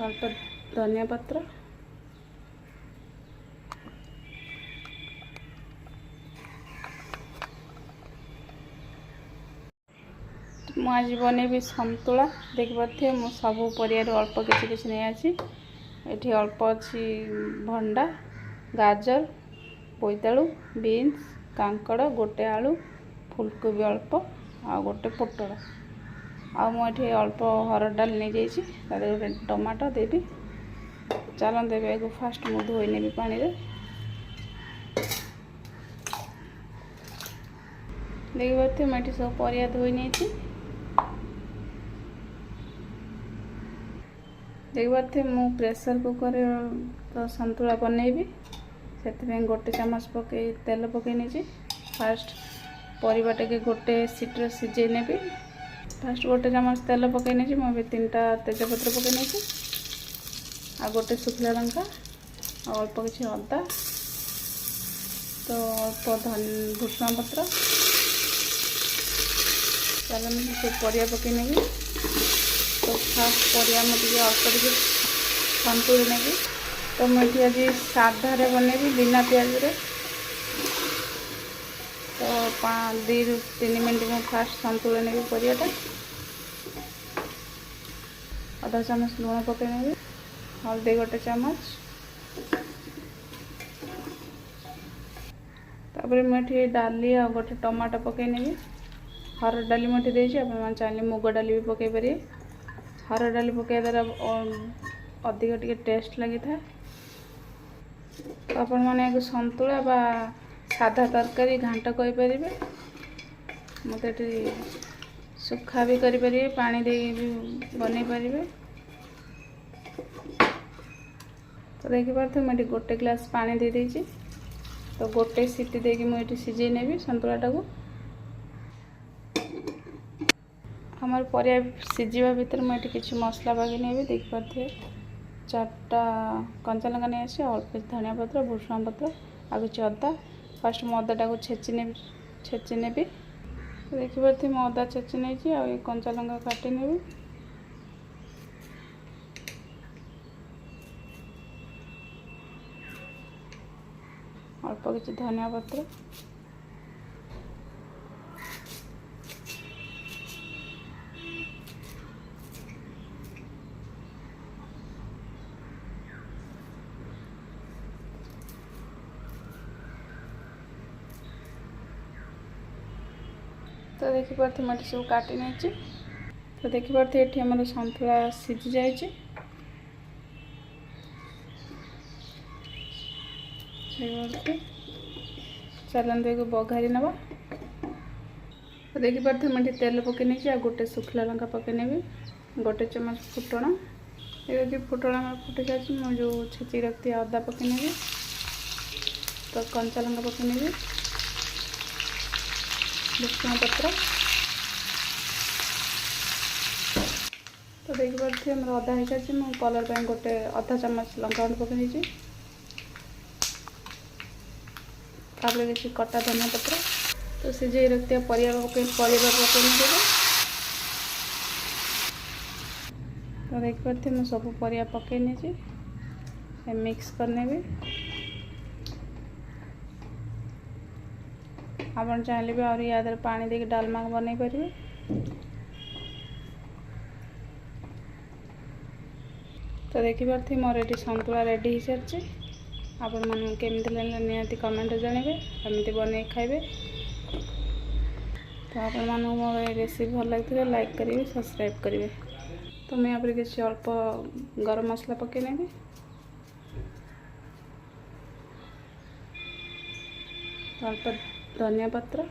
अल्प धनिया पत्र, मुझे बनैबी संतुला। देखिए मु सब परिवार अल्प किसी किसी नहीं आसी। ये अल्प अच्छी भंडा, गाजर, बोईतालु, बीन्स, कांकड़, गोटे आलू, फुलकोबी अल्प आ गोटे पोटल आ मुझे अल्प हरड़ डाल नहीं जाइए। गोटे टमाटो देवी। चलन देवी को फास्ट मु धोई नेबी पानी रे। देखिए मुझे सब परिया धोई नहीं। देखिए मु प्रेशर कुकर तो संतुला बनैबी से गोटे चामच पके तेल पकई नहीं। फास्ट परिबा टे गोटे सीट्रे सिझे नेबी। फास्ट गोटे चामच तेल पकई नहीं। मुझे 3टा तेजपत्र पकई नहीं आ गोटे शुखला लंका और अल्प किसी अदा तो अल्प भूषण पत्र। चलो सब परिया पकई नेबी। तो फास्ट परिया मुझे अल्प टे संतुली नेबी। तो मुझे आज साधा बनैबी बिना प्याज रे। तो 2 ରୁ 3 मिनट में फास्ट संतुली नेबी परियाटा। आधा चामच लुण पकई नेबी, हल्दी गोटे चामच, तापर मुझे डाली आ गोटे टमाटो पकई नेबी। हरड़ डाली मुझे देसी आप चाहिए मुग डाली भी पकई पारे। हरड़ डाली पकई द्वारा अधिक टे टेस्ट लगी था। तो आपण मैंने संतुला बा साधा तरकारी घांट कहींपर। मत सुखा भी करें, पानी दे भी बन पारे। तो देखिए मुझे गोटे ग्लास पानी दे देछि। तो गोटे सीटी देकी मुझे सिझे नेबी संतुलाटा को। हमारे परिया सिझा भितर मुझे किसी मसला बागी नेबी। देखिए 4टा कंचा लंका नहीं आसी, अल्प धनिया पत्र, भूषण पत्र आ कुछ अदा। फास्ट मु अदाटा को छेची नेबी। तो देखिए मु अदा छेची नहीं आ कंचा लंका काटी नेबी। अल्प किसी धनिया पत्र, तो देखिए मुझे सब काटी नहीं। तो देखिए ये आम संतुला सिझी जाए। चलते को बघारी नवा। तो देखिए मुझे तेल पकई नहीं आ गोटे शुखला लंका पकई नेबी, गोटे चम्मच फुटण। ये फुटण फुटी जाए मुझे जो छेची रखती अदा पकई नेबी। तो कंचा लंका पकई नेबी, भूषण पत्र। तो देखिए मोर अदा हो सारी। मुझे कलर पर गोटे आधा चामच लंका गुंड पकई नहीं। तापर किसी कटा धनिया पत्र। तो सिझे रखते परिया पकई नहीं। तो देखिए मुझे सब परिया पकई नहीं मिक्स करने भी। आप चाहिए भी और याद पानी देके डालमा बन पारे। तो देखिए मोर ये संतुला रेडी हो सारी। आपण मन केमती लगे निहाती कमेंट जानवे, एमती बन खाइबे। तो आपण मन मोर रेसिपी भल लगे लाइक करेंगे, सब्सक्राइब करेंगे। तो मैं यहाँ किसी अल्प गरम मसला पकई नेबी। अल्प धनिया पत्र,